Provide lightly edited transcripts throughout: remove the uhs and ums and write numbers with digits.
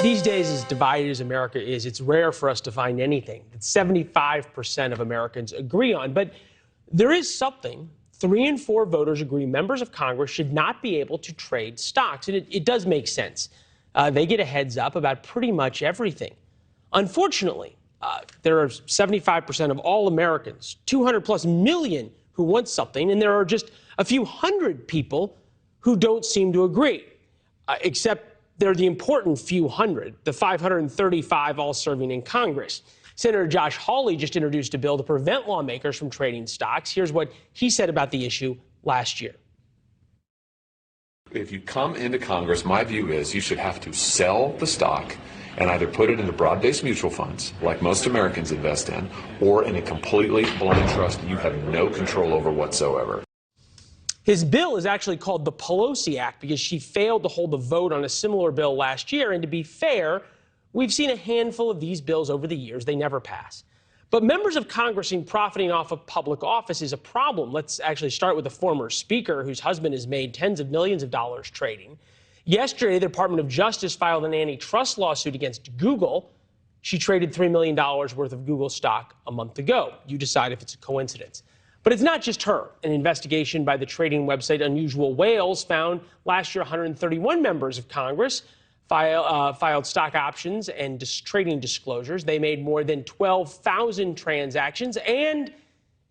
These days, as divided as America is, it's rare for us to find anything that 75% of Americans agree on. But there is something 3 in 4 voters agree members of Congress should not be able to trade stocks. And it does make sense. They get a heads up about pretty much everything. Unfortunately, there are 75% of all Americans, 200+ million, who want something, and there are just a few hundred people who don't seem to agree, except they're the important few hundred, the 535 all serving in Congress. Senator Josh Hawley just introduced a bill to prevent lawmakers from trading stocks. Here's what he said about the issue last year. If you come into Congress, my view is you should have to sell the stock and either put it into broad-based mutual funds, like most Americans invest in, or in a completely blind trust you have no control over whatsoever. His bill is actually called the Pelosi Act because she failed to hold a vote on a similar bill last year. And to be fair, we've seen a handful of these bills over the years. They never pass. But members of Congress seen profiting off of public office is a problem. Let's actually start with the former speaker whose husband has made tens of millions of dollars trading. Yesterday, the Department of Justice filed an antitrust lawsuit against Google. She traded $3 million worth of Google stock a month ago. You decide if it's a coincidence. But it's not just her. An investigation by the trading website Unusual Whales found last year 131 members of Congress filed stock options and trading disclosures. They made more than 12,000 transactions. And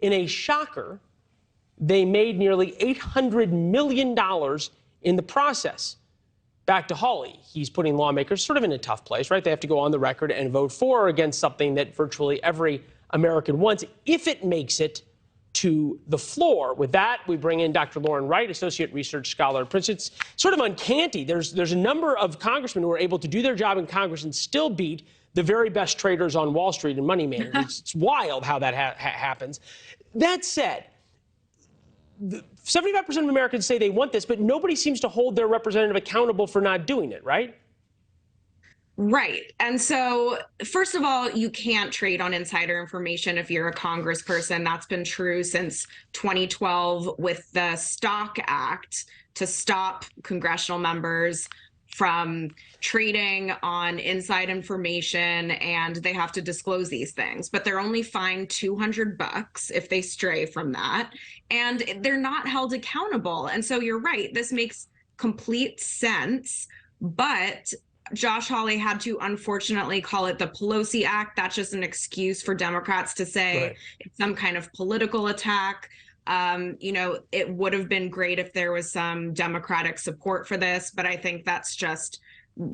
in a shocker, they made nearly $800 million in the process. Back to Hawley. He's putting lawmakers sort of in a tough place, right? They have to go on the record and vote for or against something that virtually every American wants, if it makes it to the floor. With that, we bring in Dr. Lauren Wright, Associate Research Scholar at Princeton. It's sort of uncanny. There's a number of congressmen who are able to do their job in Congress and still beat the very best traders on Wall Street and money managers. It's wild how that happens. That said, 75% of Americans say they want this, but nobody seems to hold their representative accountable for not doing it, right? Right. And so, first of all, you can't trade on insider information if you're a congressperson. That's been true since 2012 with the Stock Act to stop congressional members from trading on inside information, and they have to disclose these things. But they're only fined $200 if they stray from that, and they're not held accountable. And so you're right. This makes complete sense, but Josh Hawley had to unfortunately call it the Pelosi Act. That's just an excuse for Democrats to say it's some kind of political attack. It would have been great if there was some Democratic support for this, but I think that's just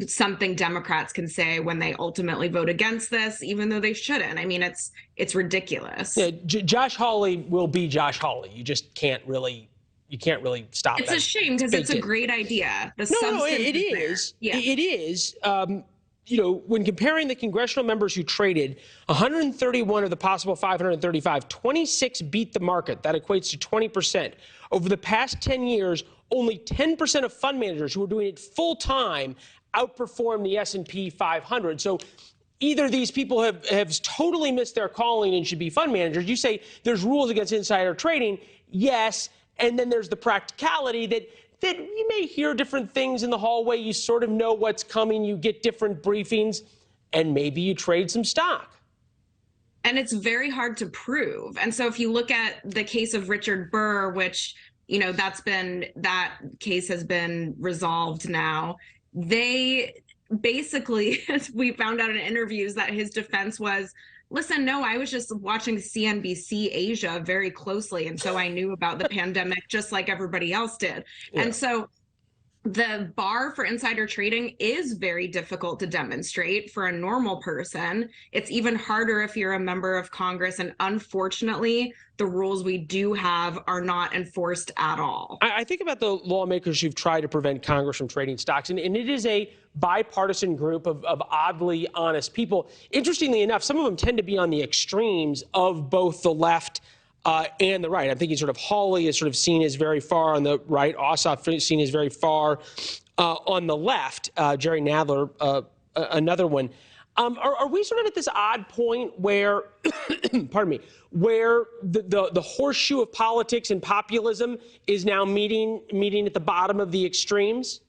something Democrats can say when they ultimately vote against this, even though they shouldn't. I mean, it's ridiculous. Yeah, Josh Hawley will be Josh Hawley. You just can't really stop it's that. It's a shame because it's a great idea. No, it is. Yeah. It is. When comparing the congressional members who traded, 131 of the possible 535, 26 beat the market. That equates to 20%. Over the past 10 years, only 10% of fund managers who are doing it full time outperformed the S&P 500. So either these people have totally missed their calling and should be fund managers. You say there's rules against insider trading. Yes. And then there's the practicality that you may hear different things in the hallway. You sort of know what's coming. You get different briefings, and maybe you trade some stock. And it's very hard to prove. And so if you look at the case of Richard Burr, which, that case has been resolved now, they basically, we found out in interviews that his defense was, listen, no, I was just watching CNBC Asia very closely, and so I knew about the pandemic just like everybody else did. Yeah. And so the bar for insider trading is very difficult to demonstrate for a normal person. It's even harder if you're a member of Congress, and unfortunately, the rules we do have are not enforced at all. I think about the lawmakers who've tried to prevent Congress from trading stocks, and it is a bipartisan group of oddly honest people. Interestingly enough, some of them tend to be on the extremes of both the left and the right. I'm thinking sort of Hawley is sort of seen as very far on the right. Ossoff is seen as very far on the left. Jerry Nadler, another one. Are we sort of at this odd point where, pardon me, where the horseshoe of politics and populism is now meeting at the bottom of the extremes?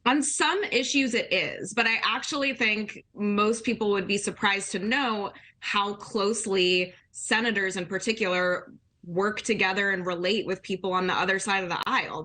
On some issues it is, but I actually think most people would be surprised to know how closely senators in particular work together and relate with people on the other side of the aisle.